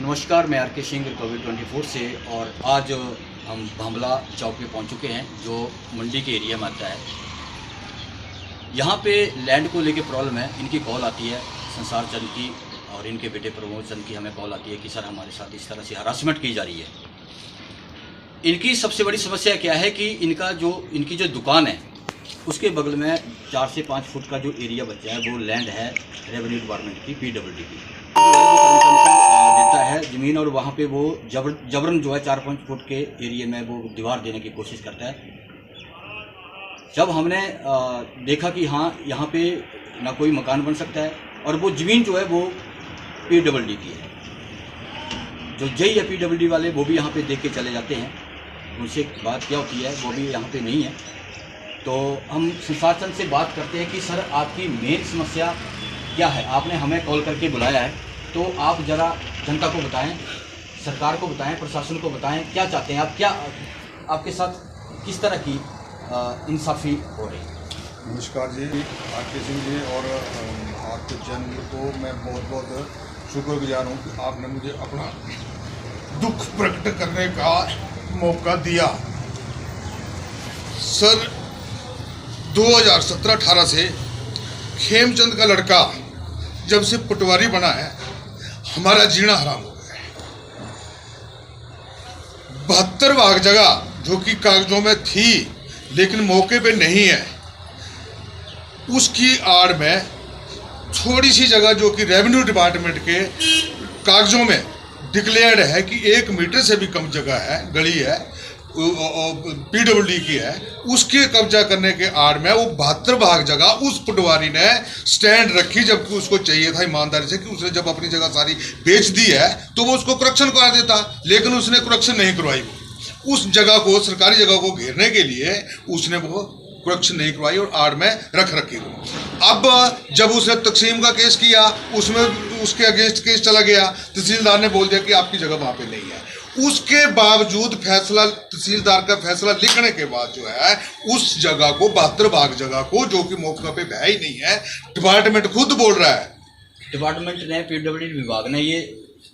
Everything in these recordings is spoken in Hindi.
नमस्कार, मैं आर.के. सिंह कोविड-24 से। और आज हम भांबला चौक पे पहुंच चुके हैं जो मंडी के एरिया में आता है। यहाँ पे लैंड को लेके प्रॉब्लम है। इनकी कॉल आती है संसार चंद की और इनके बेटे प्रमोद चंद की हमें कॉल आती है कि सर हमारे साथ इस तरह से हरासमेंट की जा रही है। इनकी सबसे बड़ी समस्या क्या है कि इनकी जो दुकान है उसके बगल में 4 से 5 फुट का जो एरिया बचा है वो लैंड है रेवेन्यू डिपार्टमेंट की, PWD की देता है ज़मीन। और वहाँ पे वो जबरन जो है 4-5 फुट के एरिया में वो दीवार देने की कोशिश करता है। जब हमने देखा कि हाँ यहाँ पे ना कोई मकान बन सकता है और वो ज़मीन जो है वो PWD की है। जो जई है PWD वाले वो भी यहाँ पे देख के चले जाते हैं। उनसे बात क्या होती है वो भी यहाँ पे नहीं है। तो हम संसार चंद से बात करते हैं कि सर आपकी मेन समस्या क्या है। आपने हमें कॉल करके बुलाया है तो आप ज़रा जनता को बताएं, सरकार को बताएं, प्रशासन को बताएं क्या चाहते हैं आप, क्या आपके साथ किस तरह की इंसाफ़ी हो रही है। नमस्कार जी, आर.के. सिंह जी और आपके चैनल को मैं बहुत बहुत शुक्रगुजार हूँ कि आपने मुझे अपना दुख प्रकट करने का मौका दिया। सर 2017-18 से खेमचंद का लड़का जब से पटवारी बना है हमारा जीना हराम हो गया है। 72 भाग जगह जो कि कागजों में थी लेकिन मौके पे नहीं है, उसकी आड़ में थोड़ी सी जगह जो कि रेवेन्यू डिपार्टमेंट के कागजों में डिक्लेयर्ड है कि 1 मीटर से भी कम जगह है, गली है, PWD की है, उसके कब्जा करने के आड़ में वो 72 भाग जगह उस पटवारी ने स्टैंड रखी, जबकि उसको चाहिए था ईमानदारी से कि उसने जब अपनी जगह सारी बेच दी है तो वो उसको करेक्शन करा देता, लेकिन उसने करेक्शन नहीं करवाई। उस जगह को, सरकारी जगह को घेरने के लिए उसने वो करेक्शन नहीं करवाई और आड़ में रख रखी। अब जब उसने तकसीम का केस किया उसमें उसके अगेंस्ट केस चला गया, तहसीलदार ने बोल दिया कि आपकी जगह वहाँ पे नहीं है। उसके बावजूद फैसला, तहसीलदार का फैसला लिखने के बाद जो है उस जगह को, 72 भाग जगह को, जो कि मौके पे है ही नहीं है, डिपार्टमेंट खुद बोल रहा है। डिपार्टमेंट ने, PWD विभाग ने ये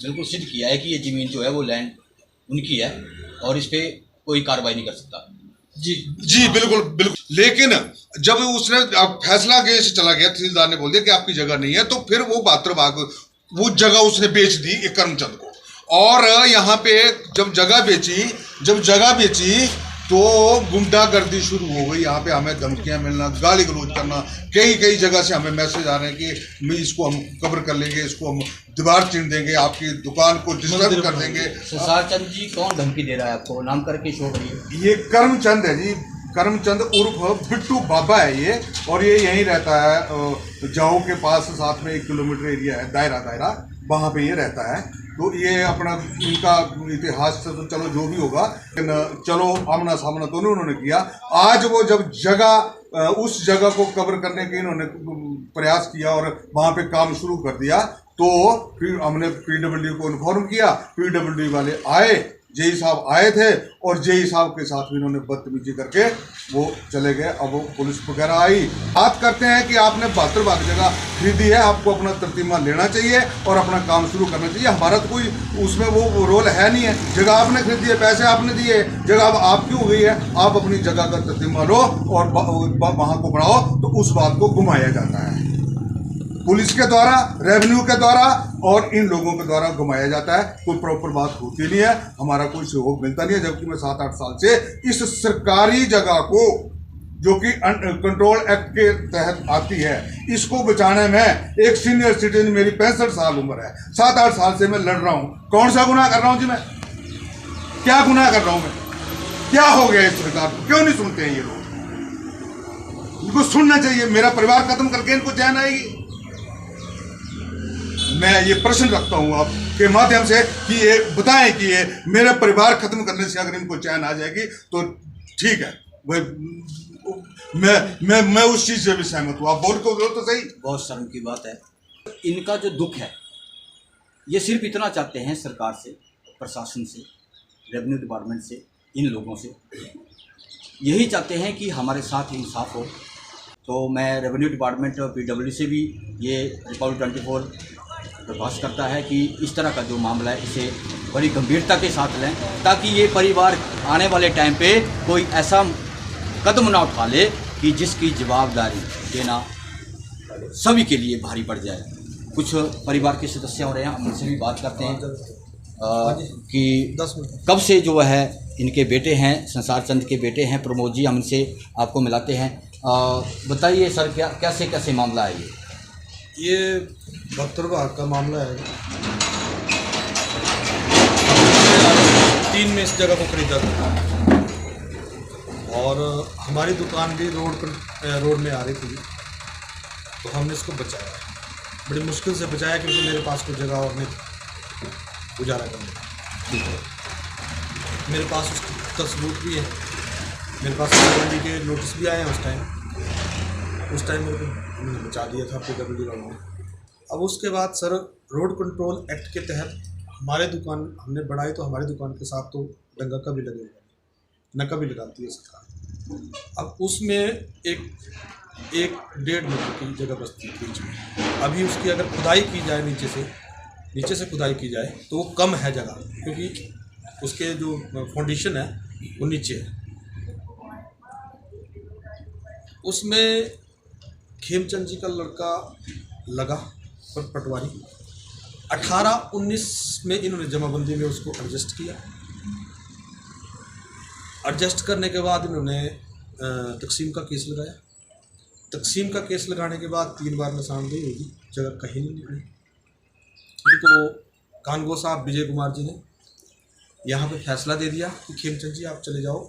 बिल्कुल सिद्ध किया है कि ये ज़मीन जो है वो लैंड उनकी है और इस पर कोई कार्रवाई नहीं कर सकता। जी बिल्कुल बिल्कुल। लेकिन जब उसने फैसला केस चला गया, तहसीलदार ने बोल दिया कि आपकी जगह नहीं है, तो फिर वो 72 भाग वो जगह उसने बेच दी एक करमचंद को। और यहाँ पे जब जगह बेची तो गुंडागर्दी शुरू हो गई। यहाँ पे हमें धमकियाँ मिलना, गाली गलौज करना, कई जगह से हमें मैसेज आ रहे हैं कि इसको हम कवर कर लेंगे, इसको हम दीवार चीन देंगे, आपकी दुकान को डिस्टर्ब कर देंगे। संसार चंद जी कौन धमकी दे रहा है आपको, नाम करके शो करिए। ये करमचंद है जी, करमचंद उर्फ बिट्टू बाबा है ये, और ये यहीं रहता है जाओ के पास, साथ में 1 किलोमीटर एरिया है, दायरा वहाँ पे ये रहता है। तो ये अपना इनका इतिहास से तो चलो जो भी होगा, लेकिन चलो आमना सामना तो नहीं उन्होंने किया। आज वो जब उस जगह को कवर करने के इन्होंने प्रयास किया और वहाँ पे काम शुरू कर दिया, तो फिर हमने PWD को इन्फॉर्म किया। PWD वाले आए, जेई साहब आए थे और जेई साहब के साथ भी इन्होंने बदतमीजी करके वो चले गए। अब वो पुलिस वगैरह आई। बात करते हैं कि आपने 72 भाग जगह खरीदी है, आपको अपना तरतीमा लेना चाहिए और अपना काम शुरू करना चाहिए। हमारा तो कोई उसमें वो रोल है नहीं है। जगह आपने खरीदी है, पैसे आपने दिए, जगह अब आपकी हो गई है, आप अपनी जगह का तरतीमा लो और वहाँ को बढ़ाओ। तो उस बात को घुमाया जाता है पुलिस के द्वारा, रेवेन्यू के द्वारा और इन लोगों के द्वारा घुमाया जाता है। कोई प्रॉपर बात होती नहीं है, हमारा कोई सहयोग मिलता नहीं है। जबकि मैं 7-8 साल से इस सरकारी जगह को, जो कि कंट्रोल एक्ट के तहत आती है, इसको बचाने में एक सीनियर सिटीजन, मेरी 65 साल उम्र है, 7-8 साल से मैं लड़ रहा हूँ। कौन सा गुनाह कर रहा हूँ जी मैं? क्या गुनाह कर रहा हूँ मैं? क्या हो गया इस सरकार को? क्यों नहीं सुनते हैं ये लोग? इनको सुनना चाहिए। मेरा परिवार खत्म करके इनको चैन आएगी? मैं ये प्रश्न रखता हूँ आपके माध्यम से कि ये बताएं कि ये मेरे परिवार खत्म करने से अगर इनको चैन आ जाएगी तो ठीक है भाई, मैं उस चीज से भी सहमत हूँ। आप बोल तो सही। बहुत शर्म की बात है। इनका जो दुख है ये सिर्फ इतना चाहते हैं सरकार से, प्रशासन से, रेवेन्यू डिपार्टमेंट से, इन लोगों से यही चाहते हैं कि हमारे साथ इंसाफ हो। तो मैं रेवेन्यू डिपार्टमेंट PWD से भी ये रिपोर्ट 24 प्रकाश करता है कि इस तरह का जो मामला है इसे बड़ी गंभीरता के साथ लें, ताकि ये परिवार आने वाले टाइम पे कोई ऐसा कदम ना उठा ले कि जिसकी जवाबदारी देना सभी के लिए भारी पड़ जाए। कुछ परिवार के सदस्य हो रहे हैं, हम उनसे भी बात करते हैं कि कब से जो है इनके बेटे हैं, संसार चंद के बेटे हैं प्रमोद जी, हम इनसे आपको मिलाते हैं। बताइए सर, कैसे कैसे मामला है ये 72 भाग का मामला है। 3 में इस जगह को खरीदा था और हमारी दुकान भी रोड में आ रही थी, तो हमने इसको बचाया, बड़ी मुश्किल से बचाया क्योंकि मेरे पास कोई जगह और नहीं गुजारा करने। मेरे पास उसका सबूत भी है, मेरे पास मंडी के नोटिस भी आए हैं। उस टाइम मेरे को उन्होंने बचा दिया था PWD वालों ने। अब उसके बाद सर रोड कंट्रोल एक्ट के तहत हमारे दुकान हमने बढ़ाई, तो हमारी दुकान के साथ तो डंगा कभी लगे हुआ, न कभी लगाती है सरकार। अब उसमें एक 1.5 मीटर की जगह बचती है बीच में। अभी उसकी अगर खुदाई की जाए नीचे से खुदाई की जाए तो वो कम है जगह, क्योंकि उसके जो फाउंडेशन है वो नीचे है। उसमें खेमचंद जी का लड़का लगा पर पटवारी 18-19 में इन्होंने जमाबंदी में उसको एडजस्ट किया। एडजस्ट करने के बाद इन्होंने तकसीम का केस लगाया। तकसीम का केस लगाने के बाद 3 बार निशानदेही होगी, जगह कहीं नहीं निकली। इनको कानगो साहब विजय कुमार जी ने यहाँ पे फैसला दे दिया कि खेमचंद जी आप चले जाओ,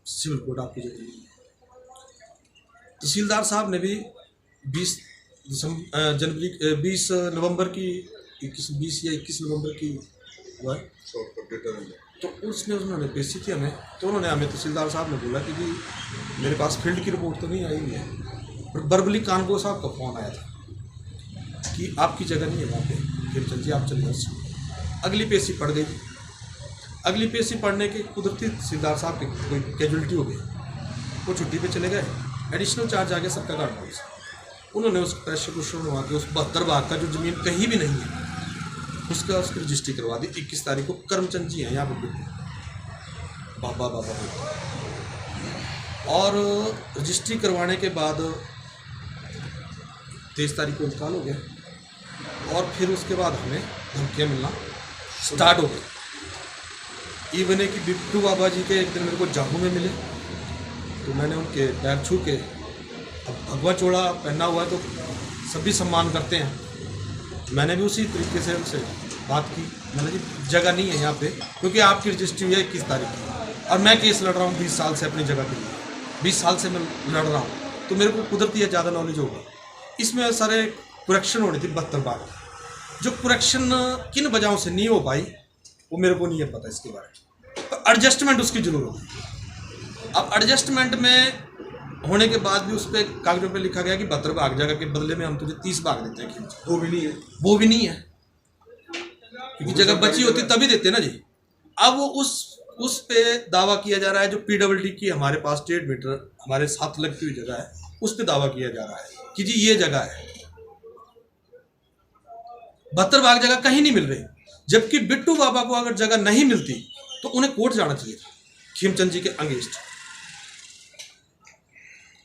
सिविल कोर्ट आपकी जगह। तहसीलदार साहब ने भी 20 नवंबर की 20 या 21 नवंबर की हुआ है, तो उसमें उन्होंने पेशी थी हमें। तो उन्होंने हमें तहसीलदार साहब ने बोला कि जी मेरे पास फील्ड की रिपोर्ट तो नहीं आई हुई है, पर बर्बली कानगो साहब का फ़ोन आया था कि आपकी जगह नहीं है वहाँ पे, खेमचंद जी आप चले जाओ। अगली पेशी पड़ गई। अगली पेशी पढ़ने के कुदरती तहसीलदार साहब की कोई कैजुअलिटी हो गई, वो छुट्टी पे चले गए। एडिशनल चार्ज आ गया सबका गार्ड। उन्होंने उस प्रेशर को शुरू के उस 72 भाग का जो ज़मीन कहीं भी नहीं है उसकी रजिस्ट्री करवा दी। 21 तारीख को करमचंद जी हैं यहाँ पर बाबा और रजिस्ट्री करवाने के बाद 23 तारीख को इंतकाल हो गया। और फिर उसके बाद हमें धमकियाँ मिलना स्टार्ट हो गई। इवन है कि बिट्टू बाबा जी के एक दिन मेरे को जाहू में मिले, तो मैंने उनके पैर छू के, अब भगवा चोड़ा पहना हुआ है तो सभी सम्मान करते हैं, मैंने भी उसी तरीके से उनसे बात की। मैंने जी जगह नहीं है यहाँ पे, क्योंकि आपकी रजिस्ट्री हुई है 21 तारीख की और मैं केस लड़ रहा हूँ 20 साल से अपनी जगह के लिए, 20 साल से मैं लड़ रहा हूँ, तो मेरे को कुदरती है ज़्यादा नॉलेज होगा। इसमें सारे कुरेक्शन होनी थी 72 बार, जो कुरेक्शन किन वजहों से नहीं हो पाई वो मेरे को नहीं है पता इसके बारे में, तो एडजस्टमेंट उसकी जरूरत है। अब एडजस्टमेंट में होने के बाद भी उस पर कागजों पे लिखा गया कि 72 भाग जगह के बदले में हम तुझे 30 भाग देते हैं। वो भी नहीं है क्योंकि जगह बची होती तभी देते ना जी। अब वो उस पे दावा किया जा रहा है, जो PWD की हमारे पास 1.5 मीटर हमारे साथ लगती हुई जगह है, उस पे दावा किया जा रहा है कि जी ये जगह है। 72 भाग जगह कहीं नहीं मिल रही, जबकि बिट्टू बाबा को अगर जगह नहीं मिलती तो उन्हें कोर्ट जाना चाहिए था खेमचंद जी के अगेंस्ट।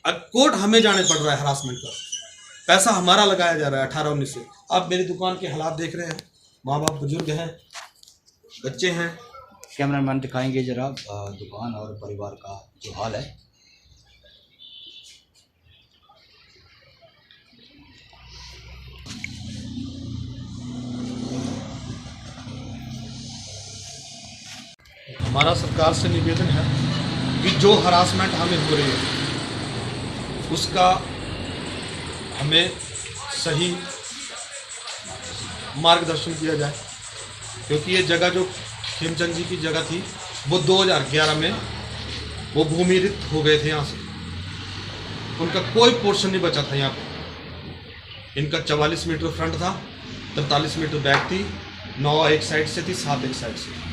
अब कोर्ट हमें जाने पड़ रहा है हरासमेंट का, पैसा हमारा लगाया जा रहा है 18-19 से। आप मेरी दुकान के हालात देख रहे हैं, माँ बाप बुजुर्ग हैं, बच्चे हैं। कैमरामैन दिखाएंगे जरा दुकान और परिवार का जो हाल है। हमारा सरकार से निवेदन है कि जो हरासमेंट हमें हो रही है उसका हमें सही मार्गदर्शन किया जाए, क्योंकि ये जगह जो खेमचंद जी की जगह थी वो 2011 में वो भूमिरहित हो गए थे। यहाँ से उनका कोई पोर्शन नहीं बचा था यहाँ पे। इनका 44 मीटर फ्रंट था, 43 मीटर बैक थी, 9 एक साइड से थी, 7 एक साइड से।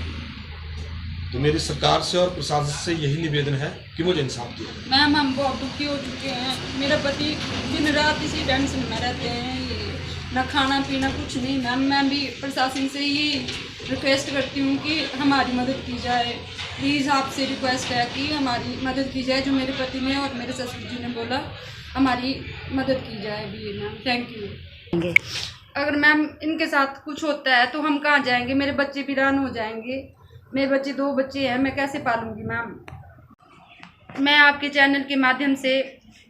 तो मेरी सरकार से और प्रशासन से यही निवेदन है कि मुझे इंसाफ दिया। मैम हम बहुत दुखी हो चुके हैं, मेरा पति दिन रात इसी टेंशन में रहते हैं। ये ना खाना पीना कुछ नहीं मैम। मैं भी प्रशासन से ये रिक्वेस्ट करती हूँ कि हमारी मदद की जाए। प्लीज़ आपसे रिक्वेस्ट है कि हमारी मदद की जाए। जो मेरे पति ने और मेरे ससुर जी ने बोला हमारी मदद की जाए भी मैम। Thank you. अगर मैम इनके साथ कुछ होता है तो हम कहाँ जाएंगे? मेरे बच्चे वीरान हो जाएंगे। मेरे बच्चे 2 बच्चे हैं, मैं कैसे पालूंगी मैम? मैं आपके चैनल के माध्यम से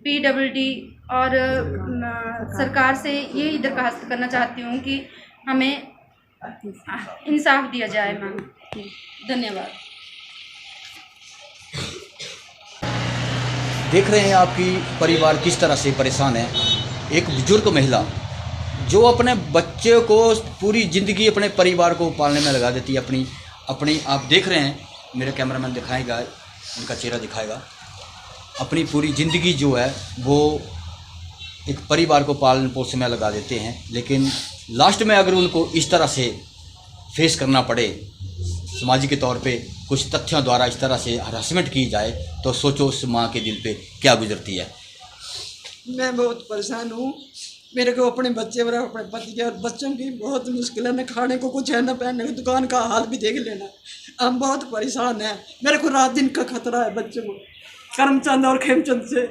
PWD और सरकार से यही दरख्वास्त करना चाहती हूँ कि हमें इंसाफ दिया जाए मैम। धन्यवाद। देख रहे हैं आपकी परिवार किस तरह से परेशान है। एक बुजुर्ग महिला जो अपने बच्चे को पूरी ज़िंदगी अपने परिवार को पालने में लगा देती है। अपनी आप देख रहे हैं, मेरा कैमरामैन दिखाएगा, उनका चेहरा दिखाएगा। अपनी पूरी ज़िंदगी जो है वो एक परिवार को पालन पोषण में लगा देते हैं, लेकिन लास्ट में अगर उनको इस तरह से फेस करना पड़े सामाजिक तौर पे कुछ तथ्यों द्वारा इस तरह से हरासमेंट की जाए तो सोचो उस माँ के दिल पे क्या गुजरती है। मैं बहुत परेशान हूँ। मेरे को अपने बच्चे और अपने पति के और बच्चों की बहुत मुश्किल है। न खाने को कुछ है, न पहनने को। दुकान का हाल भी देख लेना। हम बहुत परेशान हैं। मेरे को रात दिन का खतरा है बच्चों को, करमचंद और खेमचंद से।